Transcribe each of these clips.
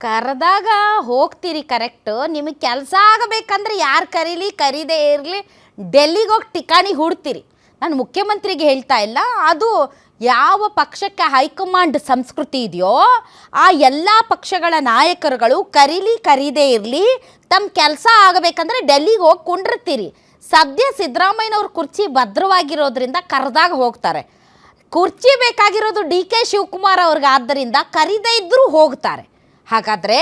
ಕರೆದಾಗ ಹೋಗ್ತೀರಿ ಕರೆಕ್ಟು. ನಿಮಗೆ ಕೆಲಸ ಆಗಬೇಕಂದ್ರೆ ಯಾರು ಕರೀಲಿ ಕರೀದೇ ಇರಲಿ ಡೆಲ್ಲಿಗೆ ಹೋಗಿ ಠಿಕಾಣಿ ಹೂಡ್ತೀರಿ. ನಾನು ಮುಖ್ಯಮಂತ್ರಿಗೆ ಹೇಳ್ತಾ ಇಲ್ಲ, ಅದು ಯಾವ ಪಕ್ಷಕ್ಕೆ ಹೈಕಮಾಂಡ್ ಸಂಸ್ಕೃತಿ ಇದೆಯೋ ಆ ಎಲ್ಲ ಪಕ್ಷಗಳ ನಾಯಕರುಗಳು ಕರೀಲಿ ಕರೀದೇ ಇರಲಿ ತಮ್ಮ ಕೆಲಸ ಆಗಬೇಕಂದ್ರೆ ಡೆಲ್ಲಿಗೆ ಹೋಗಿ ಕುಂಡಿರ್ತೀರಿ. ಸದ್ಯ ಸಿದ್ದರಾಮಯ್ಯನವ್ರ ಕುರ್ಚಿ ಭದ್ರವಾಗಿರೋದ್ರಿಂದ ಕರೆದಾಗ ಹೋಗ್ತಾರೆ. ಕುರ್ಚಿ ಬೇಕಾಗಿರೋದು ಡಿ ಕೆ ಶಿವಕುಮಾರ್ ಅವ್ರಿಗೆ, ಆದ್ದರಿಂದ ಕರೀದೇ ಇದ್ದರೂ ಹೋಗ್ತಾರೆ. ಹಾಗಾದರೆ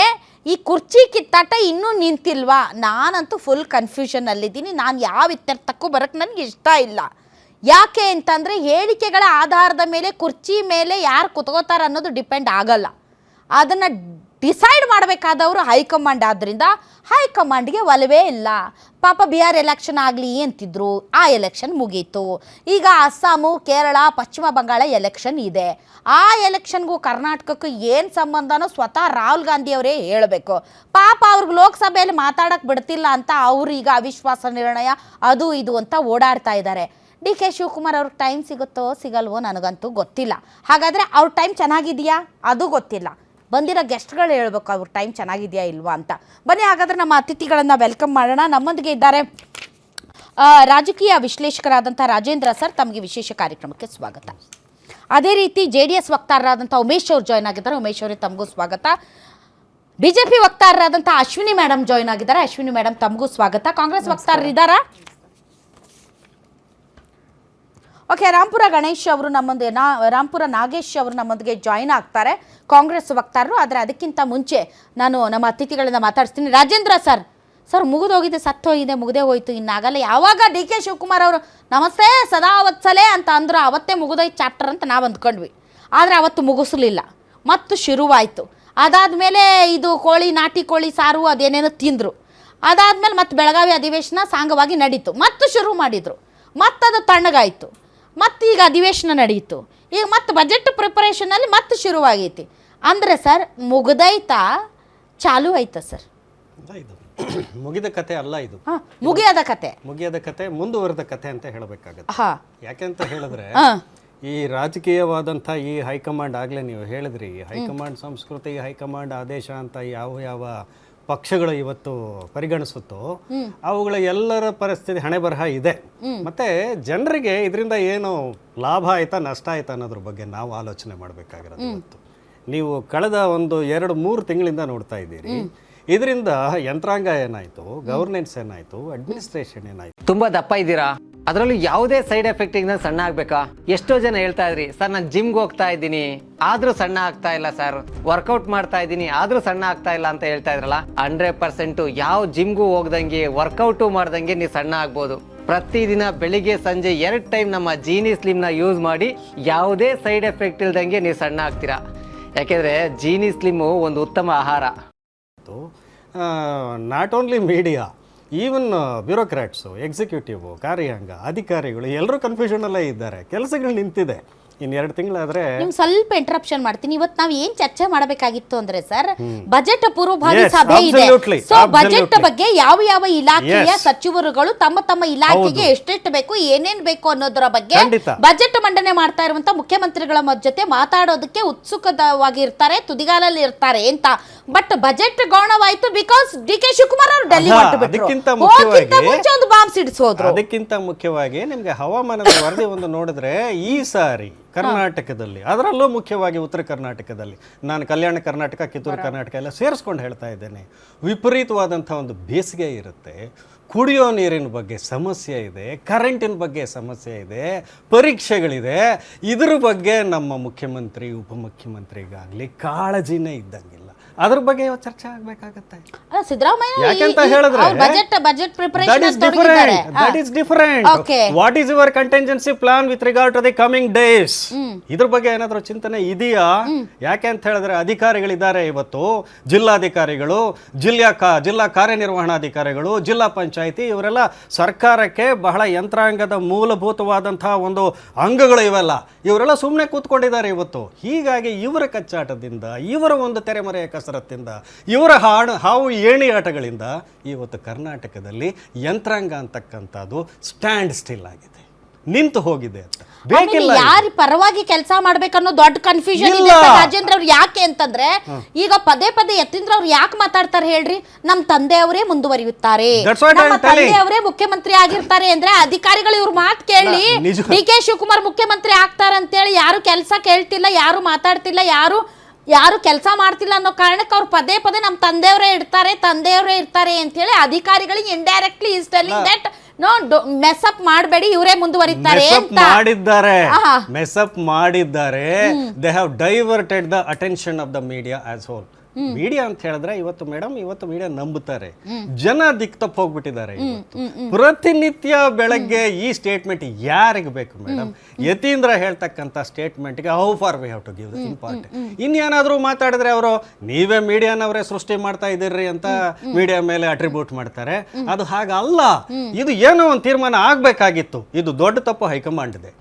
ಈ ಕುರ್ಚಿ ಕಿತ್ತಾಟ ಇನ್ನೂ ನಿಂತಿಲ್ವಾ? ನಾನಂತೂ ಫುಲ್ ಕನ್ಫ್ಯೂಷನ್ನಲ್ಲಿದ್ದೀನಿ. ನಾನು ಯಾವ ಇತ್ಯರ್ಥಕ್ಕೂ ಬರೋಕ್ಕೆ ನನಗೆ ಇಷ್ಟ ಇಲ್ಲ. ಯಾಕೆ ಅಂತಂದರೆ ಹೇಳಿಕೆಗಳ ಆಧಾರದ ಮೇಲೆ ಕುರ್ಚಿ ಮೇಲೆ ಯಾರು ಕುತ್ಕೋತಾರೆ ಅನ್ನೋದು ಡಿಪೆಂಡ್ ಆಗಲ್ಲ. ಅದನ್ನು ಡಿಸೈಡ್ ಮಾಡಬೇಕಾದವರು ಹೈಕಮಾಂಡ್. ಆದ್ದರಿಂದ ಹೈಕಮಾಂಡ್ಗೆ ಒಲವೇ ಇಲ್ಲ. ಪಾಪ ಬಿಹಾರ್ ಎಲೆಕ್ಷನ್ ಆಗಲಿ ಅಂತಿದ್ರು, ಆ ಎಲೆಕ್ಷನ್ ಮುಗೀತು. ಈಗ ಅಸ್ಸಾಮು, ಕೇರಳ, ಪಶ್ಚಿಮ ಬಂಗಾಳ ಎಲೆಕ್ಷನ್ ಇದೆ. ಆ ಎಲೆಕ್ಷನ್ಗೂ ಕರ್ನಾಟಕಕ್ಕೂ ಏನು ಸಂಬಂಧನೋ ಸ್ವತಃ ರಾಹುಲ್ ಗಾಂಧಿ ಅವರೇ ಹೇಳಬೇಕು. ಪಾಪ ಅವ್ರಿಗೆ ಲೋಕಸಭೆಯಲ್ಲಿ ಮಾತಾಡೋಕ್ಕೆ ಬಿಡ್ತಿಲ್ಲ ಅಂತ ಅವರು ಈಗ ಅವಿಶ್ವಾಸ ನಿರ್ಣಯ ಅದು ಇದು ಅಂತ ಓಡಾಡ್ತಾ ಇದ್ದಾರೆ. ಡಿ ಕೆ ಶಿವಕುಮಾರ್ ಅವ್ರಿಗೆ ಟೈಮ್ ಸಿಗುತ್ತೋ ಸಿಗಲ್ವೋ ನನಗಂತೂ ಗೊತ್ತಿಲ್ಲ. ಹಾಗಾದರೆ ಅವ್ರ ಟೈಮ್ ಚೆನ್ನಾಗಿದೆಯಾ ಅದು ಗೊತ್ತಿಲ್ಲ. ಬಂದಿರೋ ಗೆಸ್ಟ್ಗಳು ಹೇಳ್ಬೇಕು ಅವ್ರ ಟೈಮ್ ಚೆನ್ನಾಗಿದೆಯಾ ಇಲ್ವಾ ಅಂತ. ಬನ್ನಿ ಹಾಗಾದರೆ ನಮ್ಮ ಅತಿಥಿಗಳನ್ನು ವೆಲ್ಕಮ್ ಮಾಡೋಣ. ನಮ್ಮೊಂದಿಗೆ ಇದ್ದಾರೆ ರಾಜಕೀಯ ವಿಶ್ಲೇಷಕರಾದಂಥ ರಾಜೇಂದ್ರ ಸರ್, ತಮಗೆ ವಿಶೇಷ ಕಾರ್ಯಕ್ರಮಕ್ಕೆ ಸ್ವಾಗತ. ಅದೇ ರೀತಿ JDS ವಕ್ತಾರರಾದಂಥ ಉಮೇಶ್ ಅವರು ಜಾಯ್ನ್ ಆಗಿದ್ದಾರೆ. ಉಮೇಶ್ ಅವರೇ ತಮಗೂ ಸ್ವಾಗತ. BJP ವಕ್ತಾರರಾದಂಥ ಅಶ್ವಿನಿ ಮೇಡಮ್ ಜಾಯ್ನ್ ಆಗಿದ್ದಾರೆ. ಅಶ್ವಿನಿ ಮೇಡಮ್ ತಮಗೂ ಸ್ವಾಗತ. ಕಾಂಗ್ರೆಸ್ ವಕ್ತಾರರು ಇದ್ದಾರಾ? ಓಕೆ, ರಾಂಪುರ ಗಣೇಶ್ ಅವರು ರಾಂಪುರ ನಾಗೇಶ್ ಅವರು ನಮ್ಮೊಂದಿಗೆ ಜಾಯ್ನ್ ಆಗ್ತಾರೆ, ಕಾಂಗ್ರೆಸ್ ವಕ್ತಾರರು. ಆದರೆ ಅದಕ್ಕಿಂತ ಮುಂಚೆ ನಾನು ನಮ್ಮ ಅತಿಥಿಗಳಿಂದ ಮಾತಾಡ್ತೀನಿ. ರಾಜೇಂದ್ರ ಸರ್ ಮುಗಿದೋಗಿದೆ, ಸತ್ತೋಗಿದೆ, ಮುಗಿದೇ ಹೋಯ್ತು, ಇನ್ನಾಗಲ್ಲ. ಯಾವಾಗ ಡಿ ಕೆ ಶಿವಕುಮಾರ್ ಅವರು ನಮಸ್ತೆ ಸದಾ ವತ್ಸಲೆ ಅಂತ ಅಂದರು ಅವತ್ತೇ ಮುಗಿದೋಯ್ತು ಚಾಪ್ಟರ್ ಅಂತ ನಾವು ಅಂದ್ಕೊಂಡ್ವಿ. ಆದರೆ ಅವತ್ತು ಮುಗಿಸ್ಲಿಲ್ಲ, ಮತ್ತು ಶುರುವಾಯಿತು. ಅದಾದಮೇಲೆ ಇದು ನಾಟಿ ಕೋಳಿ ಸಾರು ಅದೇನೇನೋ ತಿಂದರು. ಅದಾದಮೇಲೆ ಮತ್ತೆ ಬೆಳಗಾವಿ ಅಧಿವೇಶನ ಸಾಂಗವಾಗಿ ನಡೀತು, ಮತ್ತು ಶುರು ಮಾಡಿದರು, ಮತ್ತದು ತಣ್ಣಗಾಯಿತು, ಮತ್ತು ಈಗ ಅಧಿವೇಶನ ನಡೆಯಿತು. ಈಗ ಮತ್ತೆ ಬಜೆಟ್ ಪ್ರಿಪರೇಷನಲ್ಲಿ ಮತ್ತೆ ಶುರುವಾಗೈತಿ. ಅಂದರೆ ಸರ್ ಮುಗಿದೈತಾ ಚಾಲು ಆಯ್ತಾ ಸರ್? ಇದು ಮುಗಿದ ಕತೆ ಅಲ್ಲ, ಇದು ಮುಗಿಯದ ಕತೆ ಮುಂದುವರೆದ ಕತೆ ಅಂತ ಹೇಳಬೇಕಾಗತ್ತೆ. ಯಾಕೆಂತ ಹೇಳಿದ್ರೆ ಈ ರಾಜಕೀಯವಾದಂಥ ಈ ಹೈಕಮಾಂಡ್, ಆಗಲೇ ನೀವು ಹೇಳಿದ್ರಿ, ಹೈಕಮಾಂಡ್ ಸಂಸ್ಕೃತಿ, ಹೈಕಮಾಂಡ್ ಆದೇಶ ಅಂತ ಯಾವ ಪಕ್ಷಗಳು ಇವತ್ತು ಪರಿಗಣಿಸುತ್ತೋ ಅವುಗಳ ಎಲ್ಲರ ಪರಿಸ್ಥಿತಿ ಹಣೆ ಬರಹ ಇದೆ. ಮತ್ತೆ ಜನರಿಗೆ ಇದರಿಂದ ಏನು ಲಾಭ ಆಯ್ತಾ ನಷ್ಟ ಆಯ್ತಾ ಅನ್ನೋದ್ರ ಬಗ್ಗೆ ನಾವು ಆಲೋಚನೆ ಮಾಡಬೇಕಾಗಿರೋದು. ಇವತ್ತು ನೀವು ಕಳೆದ ಒಂದು 2-3 ತಿಂಗಳಿಂದ ನೋಡ್ತಾ ಇದ್ದೀರಿ, ಇದರಿಂದ ಯಂತ್ರಾಂಗ ಏನಾಯ್ತು, ಗವರ್ನೆನ್ಸ್ ಏನಾಯ್ತು, ಅಡ್ಮಿನಿಸ್ಟ್ರೇಷನ್ ಏನಾಯ್ತು. ತುಂಬಾ ದಪ್ಪ ಇದ್ದೀರಾ, ಅದರಲ್ಲೂ ಯಾವುದೇ ಸೈಡ್ ಎಫೆಕ್ಟ್ ಇಂದ ಸಣ್ಣ ಆಗ್ಬೇಕಾ? ಎಷ್ಟೋ ಜನ ಹೇಳ್ತಾ ಇದ್ರಿ, ಸರ್ ನಾನು ಜಿಮ್ಗೆ ಹೋಗ್ತಾ ಇದ್ದೀನಿ ಆದ್ರೂ ಸಣ್ಣ ಆಗ್ತಾ ಇಲ್ಲ ಸರ್, ವರ್ಕೌಟ್ ಮಾಡ್ತಾ ಇದ್ದೀನಿ ಆದ್ರೂ ಸಣ್ಣ ಆಗ್ತಾ ಇಲ್ಲ ಅಂತ ಹೇಳ್ತಾ ಇದ್ರಲ್ಲ. 100% ಯಾವ ಜಿಮ್ಗೂ ಹೋಗ್ದಂಗೆ ವರ್ಕೌಟು ಮಾಡ್ದಂಗೆ ನೀವು ಸಣ್ಣ ಆಗ್ಬೋದು. ಪ್ರತಿದಿನ ಬೆಳಿಗ್ಗೆ ಸಂಜೆ 2 ಟೈಮ್ ನಮ್ಮ ಜೀನಿ ಸ್ಲಿಮ್ನ ಯೂಸ್ ಮಾಡಿ ಯಾವುದೇ ಸೈಡ್ ಎಫೆಕ್ಟ್ ಇಲ್ದಂಗೆ ನೀವು ಸಣ್ಣ ಆಗ್ತೀರಾ. ಯಾಕೆಂದ್ರೆ ಜೀನಿ ಸ್ಲಿಮ್ಮು ಒಂದು ಉತ್ತಮ ಆಹಾರ. Not only media, even bureaucrats, executive, ಕಾರ್ಯಾಂಗ, ಅಧಿಕಾರಿಗಳು ಎಲ್ಲರೂ ಕನ್ಫ್ಯೂಷನಲ್ಲೇ ಇದ್ದಾರೆ. ಕೆಲಸಗಳು ನಿಂತಿದೆ. ಇನ್ನು 2 ತಿಂಗಳಾದ್ರೆ ನಿಮ್ಗೆ ಸ್ವಲ್ಪ ಇಂಟರಪ್ಷನ್ ಮಾಡ್ತೀನಿ. ಇವತ್ತು ನಾವು ಏನ್ ಚರ್ಚೆ ಮಾಡಬೇಕಾಗಿತ್ತು ಅಂದ್ರೆ ಸರ್, ಬಜೆಟ್ ಪೂರ್ವಭಾವಿ ಸಭೆ ಇದೆ. ಸೊ ಬಜೆಟ್ ಬಗ್ಗೆ ಯಾವ ಇಲಾಖೆಯ ಸಚಿವರುಗಳು ತಮ್ಮ ಇಲಾಖೆಗೆ ಎಷ್ಟೆಷ್ಟು ಬೇಕು, ಏನೇನ್ ಬೇಕು ಅನ್ನೋದರ ಬಗ್ಗೆ ಬಜೆಟ್ ಮಂಡನೆ ಮಾಡ್ತಾ ಇರುವಂತ ಮುಖ್ಯಮಂತ್ರಿಗಳ ಜೊತೆ ಮಾತಾಡೋದಕ್ಕೆ ಉತ್ಸುಕವಾಗಿರ್ತಾರೆ, ತುದಿಗಾಲಲ್ಲಿ ಇರ್ತಾರೆ ಅಂತ. ಬಟ್ ಬಜೆಟ್ ಗೌಣವಾಯ್ತು ಬಿಕಾಸ್ ಡಿ ಕೆ ಶಿವಕುಮಾರ್ ಅವರು ಡೆಲ್ಲಿ ಒಂದು ಬಾಂಬ್ ಸಿಡಿಸೋದ್ರು. ಅದಕ್ಕಿಂತ ಮುಖ್ಯವಾಗಿ ನಿಮ್ಗೆ ಹವಾಮಾನದ ವರದಿ ಒಂದು ನೋಡಿದ್ರೆ ಈ ಸಾರಿ ಕರ್ನಾಟಕದಲ್ಲಿ, ಅದರಲ್ಲೂ ಮುಖ್ಯವಾಗಿ ಉತ್ತರ ಕರ್ನಾಟಕದಲ್ಲಿ, ನಾನು ಕಲ್ಯಾಣ ಕರ್ನಾಟಕ, ಕಿತ್ತೂರು ಕರ್ನಾಟಕ ಎಲ್ಲ ಸೇರಿಸ್ಕೊಂಡು ಹೇಳ್ತಾ ಇದ್ದೇನೆ, ವಿಪರೀತವಾದಂಥ ಒಂದು ಬೇಸಿಗೆ ಇರುತ್ತೆ. ಕುಡಿಯೋ ನೀರಿನ ಬಗ್ಗೆ ಸಮಸ್ಯೆ ಇದೆ, ಕರೆಂಟಿನ ಬಗ್ಗೆ ಸಮಸ್ಯೆ ಇದೆ, ಪರೀಕ್ಷೆಗಳಿದೆ. ಇದ್ರ ಬಗ್ಗೆ ನಮ್ಮ ಮುಖ್ಯಮಂತ್ರಿ, ಉಪಮುಖ್ಯಮಂತ್ರಿಗಾಗಲಿ ಕಾಳಜಿನೇ ಇದ್ದಂಗಿಲ್ಲ. ಅದ್ರ ಬಗ್ಗೆ ಚರ್ಚೆ ಆಗಬೇಕಾಗತ್ತೆ. ಯಾಕಂತ ಹೇಳಿದ್ರೆ budget preparation that is different. What is your contingency plan with regard to the coming days? ಇದ್ರ ಬಗ್ಗೆ ಏನಾದರೂ ಚಿಂತನೆ ಇದೆಯಾ? ಯಾಕೆ ಅಂತ ಹೇಳಿದ್ರೆ ಅಧಿಕಾರಿಗಳಿದ್ದಾರೆ ಇವತ್ತು, ಜಿಲ್ಲಾಧಿಕಾರಿಗಳು, ಜಿಲ್ಲಾ ಕಾರ್ಯನಿರ್ವಹಣಾಧಿಕಾರಿಗಳು, ಜಿಲ್ಲಾ ಪಂಚಾಯಿತಿ, ಇವರೆಲ್ಲ ಸರ್ಕಾರಕ್ಕೆ ಬಹಳ ಯಂತ್ರಾಂಗದ ಮೂಲಭೂತವಾದಂತಹ ಒಂದು ಅಂಗಗಳು ಇವೆಲ್ಲ. ಇವರೆಲ್ಲ ಸುಮ್ಮನೆ ಕೂತ್ಕೊಂಡಿದ್ದಾರೆ ಇವತ್ತು. ಹೀಗಾಗಿ ಇವರ ಕಚ್ಚಾಟದಿಂದ, ಇವರ ಒಂದು ತೆರೆಮರೆಯ ಕಸರತ್ತಿಂದ, ಇವರ ಹಾವು ಏಣಿ ಆಟಗಳಿಂದ ಇವತ್ತು ಕರ್ನಾಟಕದಲ್ಲಿ ಯಂತ್ರಾಂಗ ಅಂತಕ್ಕಂಥದ್ದು ಸ್ಟ್ಯಾಂಡ್ ಸ್ಟಿಲ್ ಆಗಿದೆ. ನಿಂತು ಹೋಗಿದೆ ಅಂತ. ಆಮೇಲೆ ಬೇಕಿಲ್ಲ ಯಾರ ಪರವಾಗಿ ಕೆಲಸ ಮಾಡ್ಬೇಕನ್ನೋ ದೊಡ್ಡ ಕನ್ಫ್ಯೂಷನ್ ಇದೆ ಇಲ್ಲ. ಸರ್ ರಾಜೇಂದ್ರ ಅವ್ರು. ಯಾಕೆ ಅಂತಂದ್ರೆ ಈಗ ಪದೇ ಪದೇ ಯತೀಂದ್ರ ಅವ್ರು ಯಾಕೆ ಮಾತಾಡ್ತಾರೆ ಹೇಳ್ರಿ? ನಮ್ ತಂದೆಯವರೇ ಮುಂದುವರಿಯುತ್ತಾರೆ, That's what ನಮ್ಮ I'm telling. ತಂದೆಯವರೇ ಮುಖ್ಯಮಂತ್ರಿ ಆಗಿರ್ತಾರೆ ಅಂದ್ರೆ ಅಧಿಕಾರಿಗಳು ಇವ್ರ ಮಾತು ಕೇಳಿ ನಿಜ. ಡಿ ಕೆ ಶಿವಕುಮಾರ್ ಮುಖ್ಯಮಂತ್ರಿ ಆಗ್ತಾರೆ ಅಂತೇಳಿ ಯಾರು ಕೆಲಸ ಕೇಳ್ತಿಲ್ಲ, ಯಾರು ಮಾತಾಡ್ತಿಲ್ಲ, ಯಾರು ಕೆಲಸ ಮಾಡ್ತಿಲ್ಲ ಅನ್ನೋ ಕಾರಣಕ್ಕೆ ಅವ್ರು ಪದೇ ಪದೇ ನಮ್ಮ ತಂದೆಯವರೇ ಇರ್ತಾರೆ ಅಂತ ಹೇಳಿ ಅಧಿಕಾರಿಗಳಿಗೆ indirectly is telling that no mess up ಮಾಡಬೇಡಿ, ಇವರೇ ಮುಂದುವರಿತಾರೆ ಅಂತ ಮೆಸಪ್ ಮಾಡಿದ್ದಾರೆ. They have diverted the attention of the media as whole. Media ಅಂತ ಹೇಳಿದ್ರೆ ಇವತ್ತು ಮೀಡಿಯಾ ನಂಬುತ್ತಾರೆ, ಜನ ದಿಕ್ ತಪ್ಪ ಹೋಗ್ಬಿಟ್ಟಿದ್ದಾರೆ. ಪ್ರತಿನಿತ್ಯ ಬೆಳಗ್ಗೆ ಈ ಸ್ಟೇಟ್ಮೆಂಟ್ ಯಾರಿಗೆ ಬೇಕು ಮೇಡಮ್? ಯತೀಂದ್ರ ಹೇಳ್ತಕ್ಕಂಥ ಸ್ಟೇಟ್ಮೆಂಟ್ಗೆ how far we have to give the important. ಇನ್ನೇನಾದ್ರೂ ಮಾತಾಡಿದ್ರೆ ಅವರು ನೀವೇ ಮೀಡಿಯಾನವರೇ ಸೃಷ್ಟಿ ಮಾಡ್ತಾ ಇದ್ದೀರಿ ಅಂತ ಮೀಡಿಯಾ ಮೇಲೆ ಅಟ್ರಿಬ್ಯೂಟ್ ಮಾಡ್ತಾರೆ. ಅದು ಹಾಗಲ್ಲ. ಇದು ಏನೋ ಒಂದು ತೀರ್ಮಾನ ಆಗ್ಬೇಕಾಗಿತ್ತು. ಇದು ದೊಡ್ಡ ತಪ್ಪು ಹೈಕಮಾಂಡ್ ಇದೆ.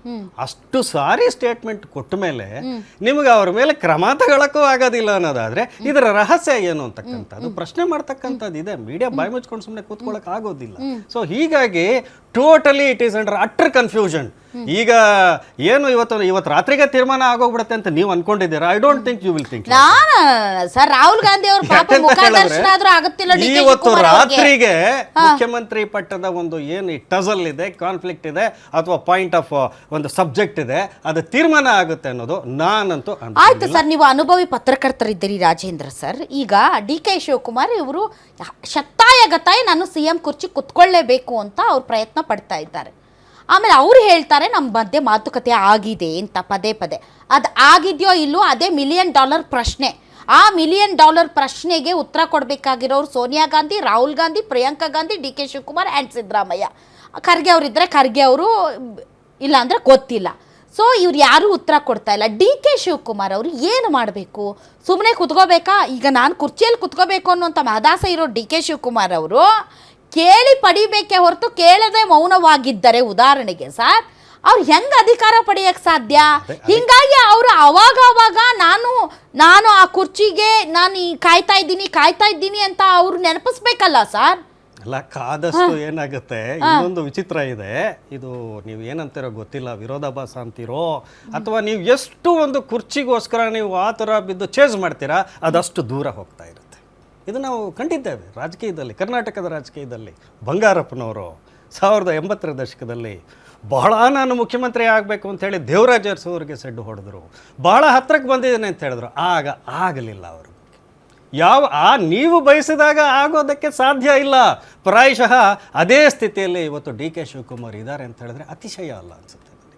ಅಷ್ಟು ಸಾರಿ ಸ್ಟೇಟ್ಮೆಂಟ್ ಕೊಟ್ಟ ಮೇಲೆ ನಿಮ್ಗೆ ಅವ್ರ ಮೇಲೆ ಕ್ರಮ ತಗೊಳಕ್ಕೂ ಆಗೋದಿಲ್ಲ ಅನ್ನೋದಾದ್ರೆ ಇದರ ರಹಸ್ಯ ಏನು ಅಂತಕ್ಕಂಥದ್ದು ಪ್ರಶ್ನೆ ಮಾಡ್ತಕ್ಕಂಥದ್ದು ಇದೆ. ಮೀಡಿಯಾ ಬಾಯಿ ಮುಚ್ಕೊಂಡು ಸುಮ್ಮನೆ ಕೂತ್ಕೊಳ್ಳಕ್ ಆಗೋದಿಲ್ಲ. ಸೊ ಹೀಗಾಗಿ totally it is under utter confusion. ಈಗ ಏನು ಇವತ್ತು ರಾತ್ರಿಗೆ ತೀರ್ಮಾನ ಆಗೋಗ್ಬಿಡುತ್ತೆ ಅಂತ ನೀವು ಅನ್ಕೊಂಡಿದ್ದೀರಾ? I don't think you will think. Sir Rahul Gandhi ಅವ್ರ ಪಾಪ ಮುಖದರ್ಶನ ಆದ್ರೂ ಆಗುತ್ತಿಲ್ಲ. ಇವತ್ತು ರಾತ್ರಿಗೆ ಮುಖ್ಯಮಂತ್ರಿ ಪಟ್ಟದ ಒಂದು ಏನು ಟಜಲ್ ಇದೆ, ಕಾನ್ಫ್ಲಿಕ್ಟ್ ಇದೆ, ಅಥವಾ ಪಾಯಿಂಟ್ ಆಫ್ ಒಂದು ಸಬ್ಜೆಕ್ಟ್ ಇದೆ, ಅದು ತೀರ್ಮಾನ ಆಗುತ್ತೆ ಅನ್ನೋದು ನಾನಂತೂ ಆಯ್ತು ಸರ್. ನೀವು ಅನುಭವಿ ಪತ್ರಕರ್ತರಿದ್ದೀರಿ ರಾಜೇಂದ್ರ ಸರ್. ಈಗ ಡಿ ಕೆ ಶಿವಕುಮಾರ್ ಇವರು ಶತಾಯಗತಾಯ ನಾನು CM ಕುರ್ಚಿ ಕುತ್ಕೊಳ್ಳೇಬೇಕು ಅಂತ ಅವ್ರು ಪ್ರಯತ್ನ ಪಡ್ತಾ ಇದ್ದಾರೆ. ಆಮೇಲೆ ಅವ್ರು ಹೇಳ್ತಾರೆ ನಮ್ಮ ಮಧ್ಯೆ ಮಾತುಕತೆ ಆಗಿದೆ ಅಂತ ಪದೇ ಪದೇ. ಅದು ಆಗಿದೆಯೋ ಇಲ್ಲೋ ಅದೇ $1 ಮಿಲಿಯನ್ ಪ್ರಶ್ನೆ. ಆ $1 ಮಿಲಿಯನ್ ಪ್ರಶ್ನೆಗೆ ಉತ್ತರ ಕೊಡಬೇಕಾಗಿರೋರು Sonia Gandhi, Rahul Gandhi, Priyanka Gandhi, D K Shivakumar and Siddaramaiah. Kharge ಅವರಿದ್ದರೆ ಖರ್ಗೆ ಅವರು, ಇಲ್ಲ ಅಂದರೆ ಗೊತ್ತಿಲ್ಲ. ಸೊ ಇವ್ರು ಯಾರೂ ಉತ್ತರ ಕೊಡ್ತಾ ಇಲ್ಲ. ಡಿ ಕೆ ಶಿವಕುಮಾರ್ ಅವರು ಏನು ಮಾಡಬೇಕು? ಸುಮ್ಮನೆ ಕುತ್ಕೋಬೇಕಾ? ಈಗ ನಾನು ಕುರ್ಚಿಯಲ್ಲಿ ಕುತ್ಕೋಬೇಕು ಅನ್ನೋಂಥ ಮಹದಾಸೆ ಇರೋ ಡಿ ಕೆ ಶಿವಕುಮಾರ್ ಅವರು ಕೇಳಿ ಪಡಿಬೇಕೇ ಹೊರತು ಕೇಳದೆ ಮೌನವಾಗಿದ್ದರೆ, ಉದಾಹರಣೆಗೆ ಸರ್, ಅವ್ರು ಹೆಂಗೆ ಅಧಿಕಾರ ಪಡೆಯಕ್ಕೆ ಸಾಧ್ಯ? ಹೀಗಾಗಿ ಅವರು ಅವಾಗ ನಾನು ಆ ಕುರ್ಚಿಗೆ ನಾನು ಕಾಯ್ತಾ ಇದ್ದೀನಿ ಅಂತ ಅವ್ರು ನೆನಪಿಸ್ಬೇಕಲ್ಲ ಸರ್. ಅಲ್ಲ, ಕಾದಷ್ಟು ಏನಾಗುತ್ತೆ. ಇನ್ನೊಂದು ವಿಚಿತ್ರ ಇದೆ. ಇದು ನೀವು ಏನಂತೀರೋ ಗೊತ್ತಿಲ್ಲ, ವಿರೋಧಾಭಾಸ ಅಂತೀರೋ ಅಥವಾ ನೀವು ಎಷ್ಟು ಒಂದು ಕುರ್ಚಿಗೋಸ್ಕರ ನೀವು ಆ ಥರ ಬಿದ್ದು ಚೇಸ್ ಮಾಡ್ತೀರಾ, ಅದಷ್ಟು ದೂರ ಹೋಗ್ತಾ ಇರುತ್ತೆ. ಇದು ನಾವು ಕಂಡಿದ್ದೇವೆ ರಾಜಕೀಯದಲ್ಲಿ, ಕರ್ನಾಟಕದ ರಾಜಕೀಯದಲ್ಲಿ. ಬಂಗಾರಪ್ಪನವರು 1980ರ ದಶಕದಲ್ಲಿ ಬಹಳ ನಾನು ಮುಖ್ಯಮಂತ್ರಿ ಆಗಬೇಕು ಅಂತೇಳಿ ದೇವರಾಜ ಅರಸು ಅವರಿಗೆ ಸೆಡ್ಡು ಹೊಡೆದ್ರು. ಬಹಳ ಹತ್ರಕ್ಕೆ ಬಂದಿದ್ದೇನೆ ಅಂತ ಹೇಳಿದ್ರು. ಆಗಲಿಲ್ಲ ಅವರು. ನೀವು ಬಯಸಿದಾಗ ಆಗೋದಕ್ಕೆ ಸಾಧ್ಯ ಇಲ್ಲ. ಪ್ರಾಯಶಃ ಅದೇ ಸ್ಥಿತಿಯಲ್ಲಿ ಇವತ್ತು ಡಿ ಕೆ ಶಿವಕುಮಾರ್ ಇದ್ದಾರೆ ಅಂತ ಹೇಳಿದ್ರೆ ಅತಿಶಯ ಅಲ್ಲ ಅನ್ಸುತ್ತೆ.